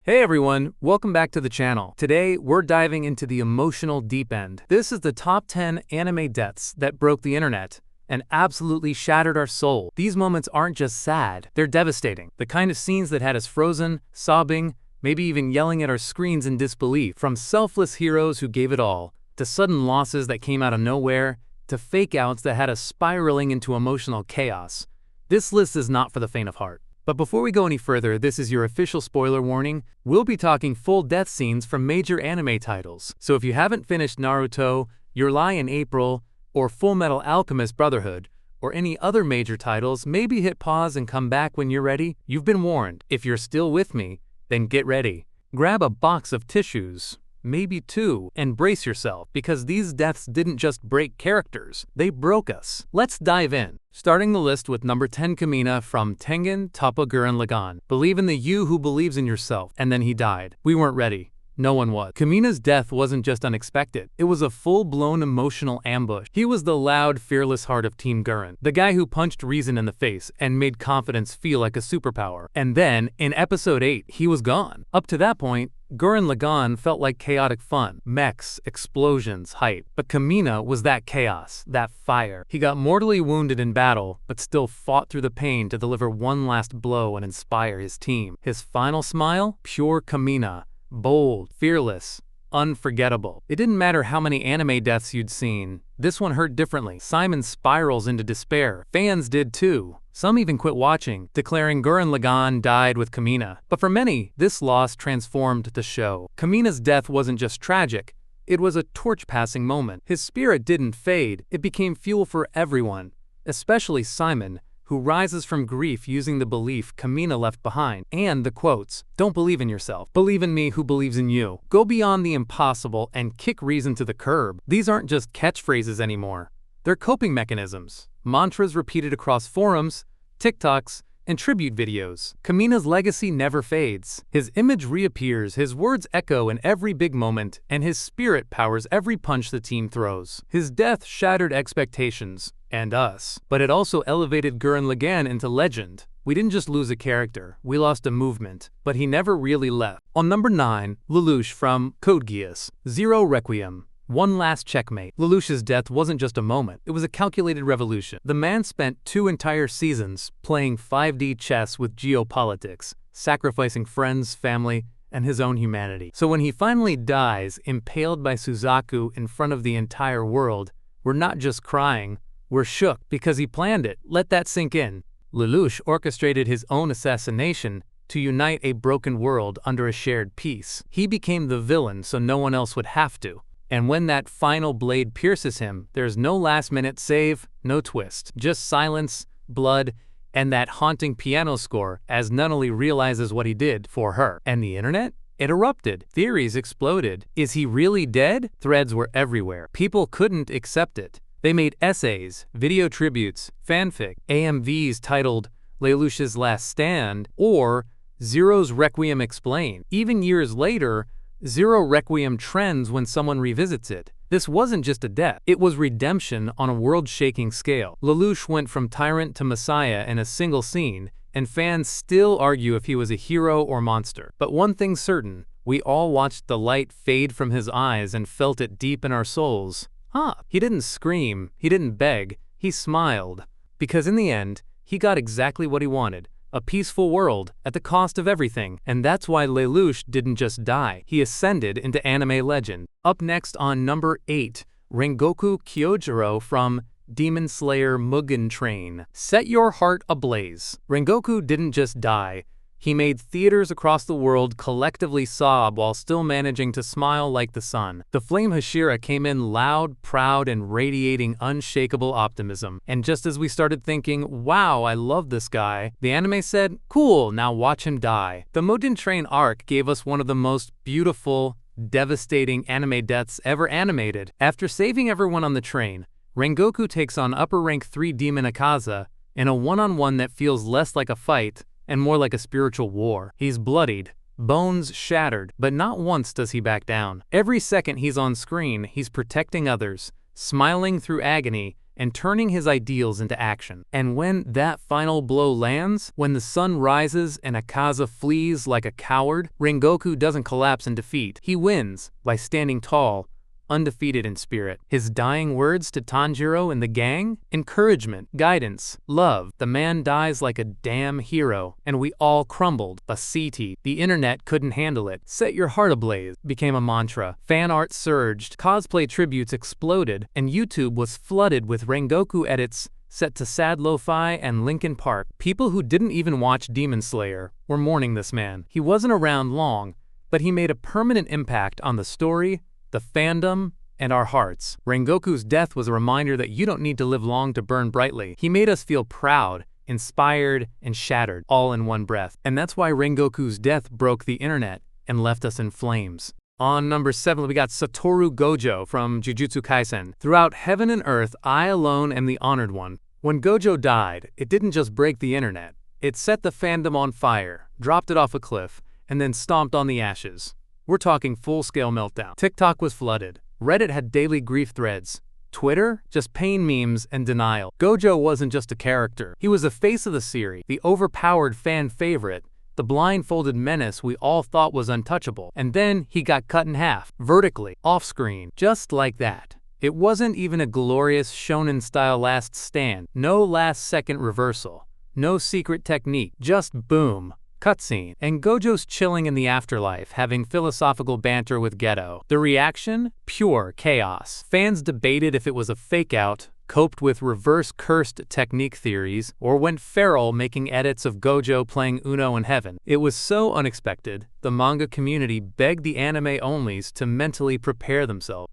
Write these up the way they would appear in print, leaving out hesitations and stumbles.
Hey everyone, welcome back to the channel. Today, we're diving into the emotional deep end. This is the top 10 anime deaths that broke the internet and absolutely shattered our soul. These moments aren't just sad, they're devastating. The kind of scenes that had us frozen, sobbing, maybe even yelling at our screens in disbelief. From selfless heroes who gave it all, to sudden losses that came out of nowhere, to fake outs that had us spiraling into emotional chaos. This list is not for the faint of heart. But before we go any further, this is your official spoiler warning. We'll be talking full death scenes from major anime titles. So if you haven't finished Naruto, Your Lie in April, or Full Metal Alchemist Brotherhood, or any other major titles, maybe hit pause and come back when you're ready. You've been warned. If you're still with me, then get ready. Grab a box of tissues, maybe two, and brace yourself, because these deaths didn't just break characters, they broke us. Let's dive in. Starting the list with number 10, Kamina from Tengen Toppa Gurren Lagann. Believe in the you who believes in yourself. And then he died. We weren't ready. No one was. Kamina's death wasn't just unexpected. It was a full-blown emotional ambush. He was the loud, fearless heart of Team Gurren. The guy who punched reason in the face and made confidence feel like a superpower. And then, in episode 8, he was gone. Up to that point, Gurren Lagann felt like chaotic fun. Mechs, explosions, hype. But Kamina was that chaos, that fire. He got mortally wounded in battle, but still fought through the pain to deliver one last blow and inspire his team. His final smile? Pure Kamina. Bold, fearless, unforgettable. It didn't matter how many anime deaths you'd seen. This one hurt differently. Simon spirals into despair. Fans did too. Some even quit watching, declaring Gurren Lagann died with Kamina. But for many, this loss transformed the show. Kamina's death wasn't just tragic, it was a torch-passing moment. His spirit didn't fade, it became fuel for everyone, especially Simon, who rises from grief using the belief Kamina left behind. And the quotes, "Don't believe in yourself. Believe in me who believes in you. Go beyond the impossible and kick reason to the curb." These aren't just catchphrases anymore. They're coping mechanisms, mantras repeated across forums, TikToks, and tribute videos. Kamina's legacy never fades. His image reappears, his words echo in every big moment, and his spirit powers every punch the team throws. His death shattered expectations, and us. But it also elevated Gurren Lagann into legend. We didn't just lose a character, we lost a movement, but he never really left. On number 9, Lelouch from Code Geass. Zero Requiem. One last checkmate. Lelouch's death wasn't just a moment, it was a calculated revolution. The man spent 2 entire seasons playing 5D chess with geopolitics, sacrificing friends, family, and his own humanity. So when he finally dies, impaled by Suzaku in front of the entire world, we're not just crying, we're shook because he planned it. Let that sink in. Lelouch orchestrated his own assassination to unite a broken world under a shared peace. He became the villain so no one else would have to. And when that final blade pierces him, there's no last-minute save, no twist. Just silence, blood, and that haunting piano score as Nunnally realizes what he did for her. And the internet? It erupted. Theories exploded. Is he really dead? Threads were everywhere. People couldn't accept it. They made essays, video tributes, fanfic, AMVs titled Lelouch's Last Stand or Zero's Requiem Explained. Even years later, Zero Requiem trends when someone revisits it. This wasn't just a death, it was redemption on a world-shaking scale. Lelouch went from tyrant to messiah in a single scene, and fans still argue if he was a hero or monster. But one thing's certain, we all watched the light fade from his eyes and felt it deep in our souls. He didn't scream, he didn't beg, he smiled. Because in the end, he got exactly what he wanted. A peaceful world at the cost of everything. And that's why Lelouch didn't just die, he ascended into anime legend. Up next on number 8, Rengoku Kyojuro from Demon Slayer Mugen Train. Set your heart ablaze. Rengoku didn't just die, he made theaters across the world collectively sob while still managing to smile like the sun. The flame Hashira came in loud, proud, and radiating unshakable optimism. And just as we started thinking, wow, I love this guy, the anime said, cool, now watch him die. The Mugen Train arc gave us one of the most beautiful, devastating anime deaths ever animated. After saving everyone on the train, Rengoku takes on upper rank 3 demon Akaza in a one-on-one that feels less like a fight and more like a spiritual war. He's bloodied, bones shattered, but not once does he back down. Every second he's on screen, he's protecting others, smiling through agony, and turning his ideals into action. And when that final blow lands, when the sun rises and Akaza flees like a coward, Rengoku doesn't collapse in defeat. He wins by standing tall, undefeated in spirit. His dying words to Tanjiro and the gang? Encouragement, guidance, love. The man dies like a damn hero, and we all crumbled. Basiti. The internet couldn't handle it. Set your heart ablaze became a mantra. Fan art surged, cosplay tributes exploded, and YouTube was flooded with Rengoku edits set to sad lo-fi and Linkin Park. People who didn't even watch Demon Slayer were mourning this man. He wasn't around long, but he made a permanent impact on the story, the fandom, and our hearts. Rengoku's death was a reminder that you don't need to live long to burn brightly. He made us feel proud, inspired, and shattered, all in one breath. And that's why Rengoku's death broke the internet and left us in flames. On number 7, we got Satoru Gojo from Jujutsu Kaisen. Throughout heaven and earth, I alone am the honored one. When Gojo died, it didn't just break the internet. It set the fandom on fire, dropped it off a cliff, and then stomped on the ashes. We're talking full-scale meltdown. TikTok was flooded. Reddit had daily grief threads. Twitter? Just pain memes and denial. Gojo wasn't just a character. He was the face of the series, the overpowered fan favorite, the blindfolded menace we all thought was untouchable. And then he got cut in half, vertically, off-screen, just like that. It wasn't even a glorious shonen-style last stand. No last-second reversal. No secret technique. Just boom. Cutscene. And Gojo's chilling in the afterlife, having philosophical banter with Geto. The reaction? Pure chaos. Fans debated if it was a fake-out, coped with reverse cursed technique theories, or went feral making edits of Gojo playing Uno in heaven. It was so unexpected, the manga community begged the anime-onlys to mentally prepare themselves.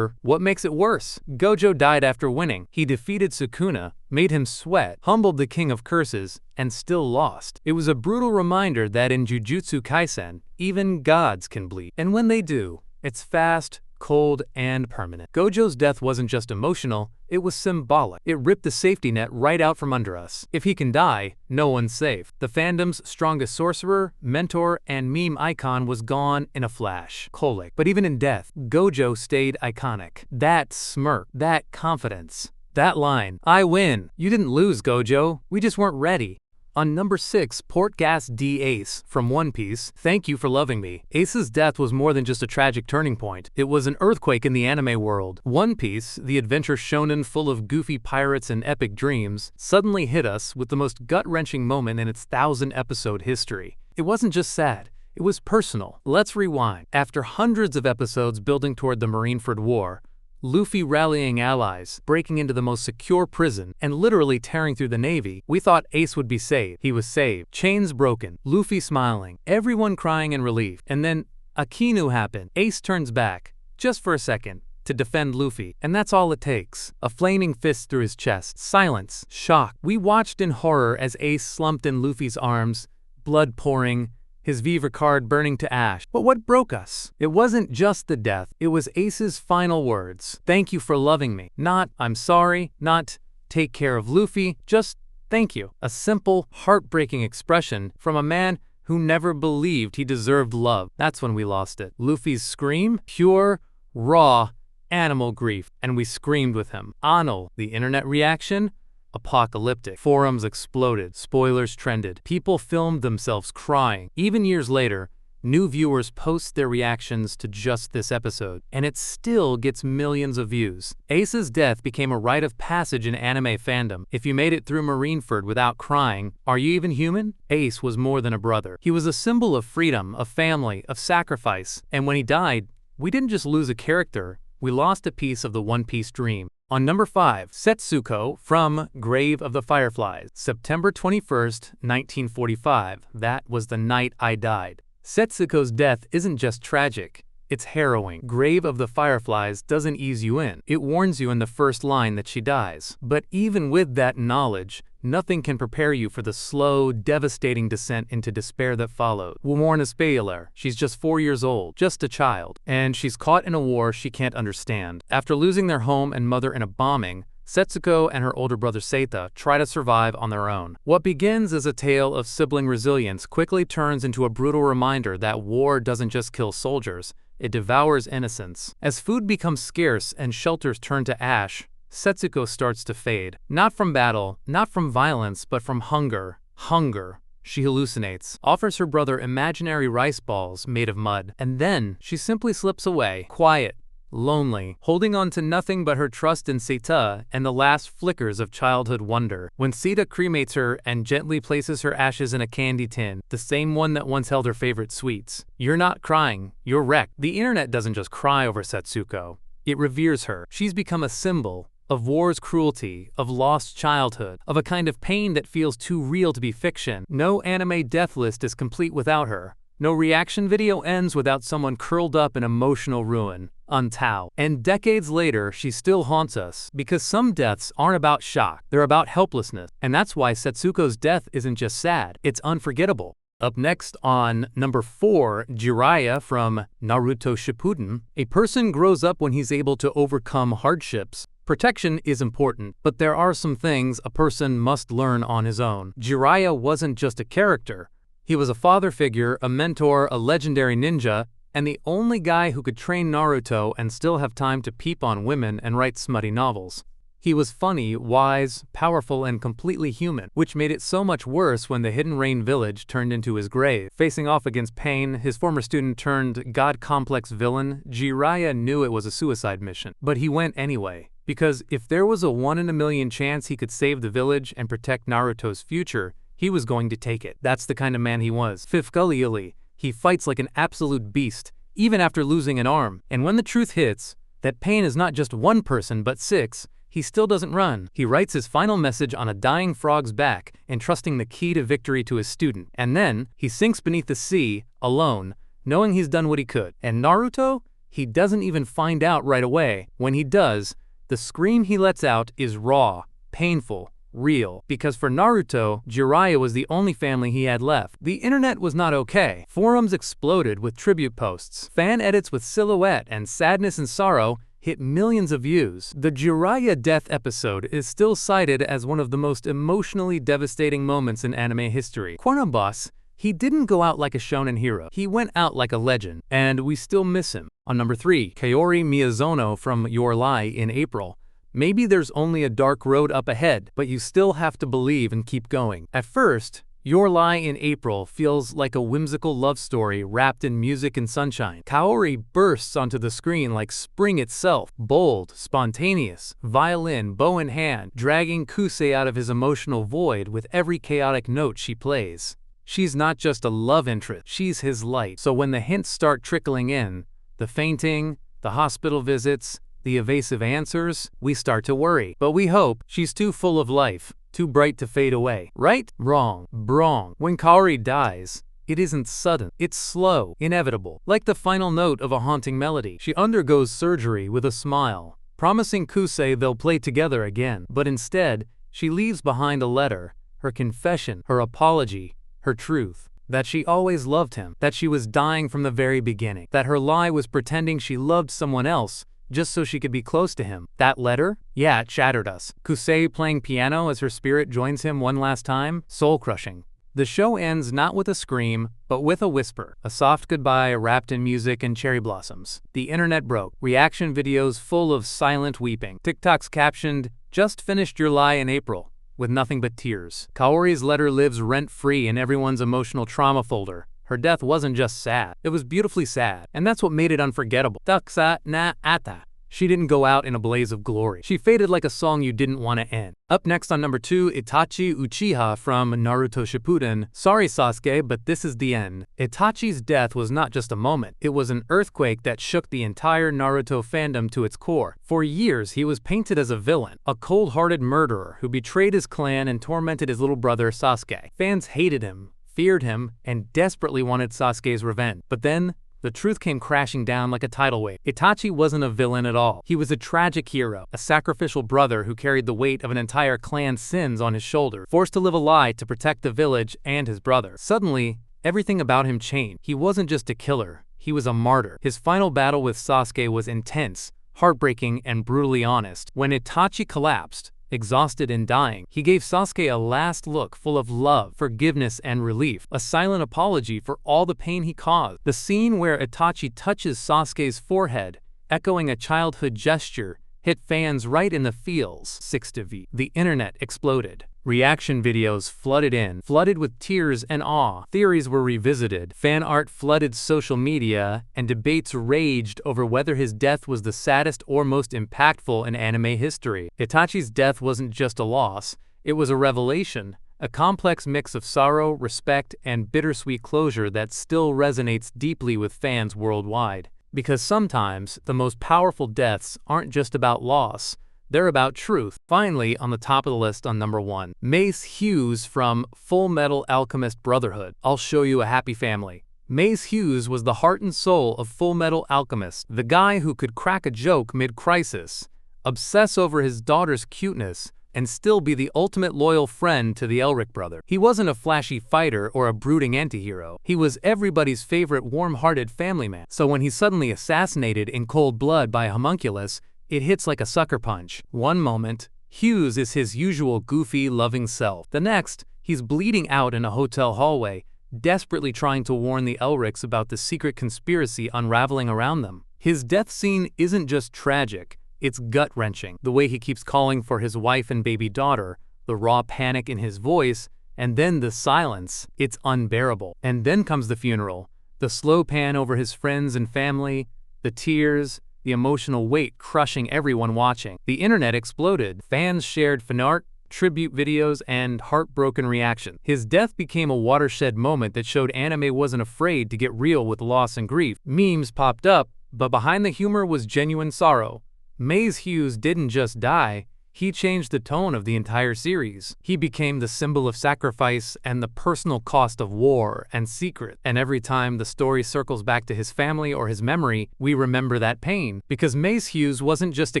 What makes it worse? Gojo died after winning. He defeated Sukuna, made him sweat, humbled the king of curses, and still lost. It was a brutal reminder that in Jujutsu Kaisen, even gods can bleed. And when they do, it's fast, cold, and permanent. Gojo's death wasn't just emotional, it was symbolic. It ripped the safety net right out from under us. If he can die, no one's safe. The fandom's strongest sorcerer, mentor, and meme icon was gone in a flash. Colic. But even in death, Gojo stayed iconic. That smirk, that confidence, that line, "I win." You didn't lose, Gojo. We just weren't ready. On number 6, Portgas D. Ace from One Piece. Thank you for loving me. Ace's death was more than just a tragic turning point. It was an earthquake in the anime world. One Piece, the adventure shonen full of goofy pirates and epic dreams, suddenly hit us with the most gut-wrenching moment in its 1,000-episode history. It wasn't just sad. It was personal. Let's rewind. After hundreds of episodes building toward the Marineford War, Luffy rallying allies, breaking into the most secure prison, and literally tearing through the Navy, we thought Ace would be saved. He was saved. Chains broken, Luffy smiling, everyone crying in relief. And then Akinu happened. Ace turns back, just for a second, to defend Luffy. And that's all it takes. A flaming fist through his chest. Silence. Shock. We watched in horror as Ace slumped in Luffy's arms, blood pouring, his Viva card burning to ash. But what broke us? It wasn't just the death, it was Ace's final words. Thank you for loving me. Not, I'm sorry, not, take care of Luffy, just, thank you. A simple, heartbreaking expression from a man who never believed he deserved love. That's when we lost it. Luffy's scream? Pure, raw, animal grief. And we screamed with him. Ano, the internet reaction? Apocalyptic. Forums exploded. Spoilers trended. People filmed themselves crying. Even years later, new viewers post their reactions to just this episode, and it still gets millions of views. Ace's death became a rite of passage in anime fandom. If you made it through Marineford without crying, are you even human? Ace was more than a brother. He was a symbol of freedom, of family, of sacrifice. And when he died, we didn't just lose a character, we lost a piece of the One Piece dream. On number 5, Setsuko from Grave of the Fireflies. September 21st, 1945. That was the night I died. Setsuko's death isn't just tragic, it's harrowing. Grave of the Fireflies doesn't ease you in. It warns you in the first line that she dies. But even with that knowledge, nothing can prepare you for the slow, devastating descent into despair that followed. Warn a spoiler. She's just 4 years old, just a child, and she's caught in a war she can't understand. After losing their home and mother in a bombing, Setsuko and her older brother Seita try to survive on their own. What begins as a tale of sibling resilience quickly turns into a brutal reminder that war doesn't just kill soldiers, it devours innocence. As food becomes scarce and shelters turn to ash, Setsuko starts to fade. Not from battle, not from violence, but from hunger. Hunger. She hallucinates, offers her brother imaginary rice balls made of mud, and then she simply slips away, quiet, lonely, holding on to nothing but her trust in Seta and the last flickers of childhood wonder. When Seta cremates her and gently places her ashes in a candy tin, the same one that once held her favorite sweets, you're not crying, you're wrecked. The internet doesn't just cry over Setsuko, it reveres her. She's become a symbol of war's cruelty, of lost childhood, of a kind of pain that feels too real to be fiction. No anime death list is complete without her. No reaction video ends without someone curled up in emotional ruin, untao. And decades later, she still haunts us, because some deaths aren't about shock, they're about helplessness. And that's why Setsuko's death isn't just sad, it's unforgettable. Up next on number 4, Jiraiya from Naruto Shippuden. A person grows up when he's able to overcome hardships. Protection is important, but there are some things a person must learn on his own. Jiraiya wasn't just a character. He was a father figure, a mentor, a legendary ninja, and the only guy who could train Naruto and still have time to peep on women and write smutty novels. He was funny, wise, powerful, and completely human, which made it so much worse when the Hidden Rain village turned into his grave. Facing off against Pain, his former student turned god-complex villain, Jiraiya knew it was a suicide mission. But he went anyway. Because if there was a 1 in a million chance he could save the village and protect Naruto's future, he was going to take it. That's the kind of man he was. Fifthly, he fights like an absolute beast, even after losing an arm. And when the truth hits, that Pain is not just one person but 6, he still doesn't run. He writes his final message on a dying frog's back, entrusting the key to victory to his student. And then, he sinks beneath the sea, alone, knowing he's done what he could. And Naruto? He doesn't even find out right away. When he does, the scream he lets out is raw, painful, real. Because for Naruto, Jiraiya was the only family he had left. The internet was not okay. Forums exploded with tribute posts. Fan edits with silhouette and sadness and sorrow hit millions of views. The Jiraiya death episode is still cited as one of the most emotionally devastating moments in anime history. Boss, he didn't go out like a shonen hero. He went out like a legend, and we still miss him. On number 3, Kaori Miyazono from Your Lie in April. Maybe there's only a dark road up ahead, but you still have to believe and keep going. At first, Your Lie in April feels like a whimsical love story wrapped in music and sunshine. Kaori bursts onto the screen like spring itself, bold, spontaneous, violin, bow in hand, dragging Kusei out of his emotional void with every chaotic note she plays. She's not just a love interest, she's his light. So when the hints start trickling in, the fainting, the hospital visits, the evasive answers, we start to worry. But we hope she's too full of life, too bright to fade away. Right? Wrong. Brong. When Kaori dies, it isn't sudden. It's slow, inevitable, like the final note of a haunting melody. She undergoes surgery with a smile, promising Kusei they'll play together again. But instead, she leaves behind a letter, her confession, her apology, her truth. That she always loved him, that she was dying from the very beginning, that her lie was pretending she loved someone else just so she could be close to him. That letter? Yeah, it shattered us. Kusei playing piano as her spirit joins him one last time? Soul-crushing. The show ends not with a scream, but with a whisper. A soft goodbye wrapped in music and cherry blossoms. The internet broke. Reaction videos full of silent weeping. TikToks captioned, "Just finished Your Lie in April," with nothing but tears. Kaori's letter lives rent-free in everyone's emotional trauma folder. Her death wasn't just sad, it was beautifully sad, and that's what made it unforgettable. Taksa na ata. She didn't go out in a blaze of glory. She faded like a song you didn't want to end. Up next on number 2, Itachi Uchiha from Naruto Shippuden. Sorry Sasuke, but this is the end. Itachi's death was not just a moment, it was an earthquake that shook the entire Naruto fandom to its core. For years, he was painted as a villain, a cold-hearted murderer who betrayed his clan and tormented his little brother Sasuke. Fans hated him, feared him, and desperately wanted Sasuke's revenge. But then, the truth came crashing down like a tidal wave. Itachi wasn't a villain at all. He was a tragic hero, a sacrificial brother who carried the weight of an entire clan's sins on his shoulders, forced to live a lie to protect the village and his brother. Suddenly, everything about him changed. He wasn't just a killer, he was a martyr. His final battle with Sasuke was intense, heartbreaking, and brutally honest. When Itachi collapsed, exhausted and dying, he gave Sasuke a last look full of love, forgiveness, and relief, a silent apology for all the pain he caused. The scene where Itachi touches Sasuke's forehead, echoing a childhood gesture, hit fans right in the feels. 6-V. The internet exploded. Reaction videos flooded with tears and awe. Theories were revisited, fan art flooded social media, and debates raged over whether his death was the saddest or most impactful in anime history. Itachi's death wasn't just a loss, it was a revelation, a complex mix of sorrow, respect, and bittersweet closure that still resonates deeply with fans worldwide. Because sometimes, the most powerful deaths aren't just about loss, they're about truth. Finally, on the top of the list on number 1, Mace Hughes from Full Metal Alchemist Brotherhood. I'll show you a happy family. Mace Hughes was the heart and soul of Full Metal Alchemist, the guy who could crack a joke mid-crisis, obsess over his daughter's cuteness, and still be the ultimate loyal friend to the Elric brother. He wasn't a flashy fighter or a brooding antihero. He was everybody's favorite warm-hearted family man. So when he's suddenly assassinated in cold blood by a homunculus, it hits like a sucker punch. One moment, Hughes is his usual goofy, loving self. The next, he's bleeding out in a hotel hallway, desperately trying to warn the Elrics about the secret conspiracy unraveling around them. His death scene isn't just tragic, it's gut-wrenching. The way he keeps calling for his wife and baby daughter, the raw panic in his voice, and then the silence, it's unbearable. And then comes the funeral, the slow pan over his friends and family, the tears, the emotional weight crushing everyone watching. The internet exploded. Fans shared fan art, tribute videos, and heartbroken reactions. His death became a watershed moment that showed anime wasn't afraid to get real with loss and grief. Memes popped up, but behind the humor was genuine sorrow. Mace Hughes didn't just die, he changed the tone of the entire series. He became the symbol of sacrifice and the personal cost of war and secret. And every time the story circles back to his family or his memory, we remember that pain. Because Mace Hughes wasn't just a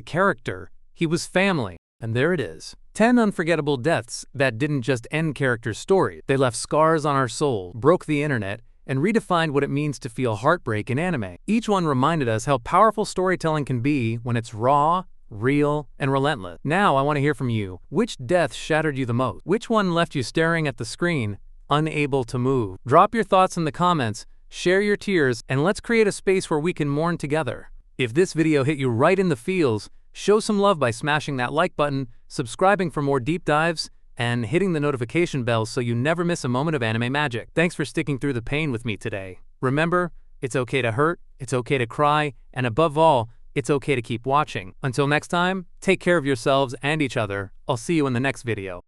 character, he was family. And there it is. 10 unforgettable deaths that didn't just end characters' stories. They left scars on our soul, broke the internet, and redefined what it means to feel heartbreak in anime. Each one reminded us how powerful storytelling can be when it's raw, real, and relentless. Now I want to hear from you. Which death shattered you the most? Which one left you staring at the screen, unable to move? Drop your thoughts in the comments, share your tears, and let's create a space where we can mourn together. If this video hit you right in the feels, show some love by smashing that like button, subscribing for more deep dives, and hitting the notification bell so you never miss a moment of anime magic. Thanks for sticking through the pain with me today. Remember, it's okay to hurt, it's okay to cry, and above all, it's okay to keep watching. Until next time, take care of yourselves and each other. I'll see you in the next video.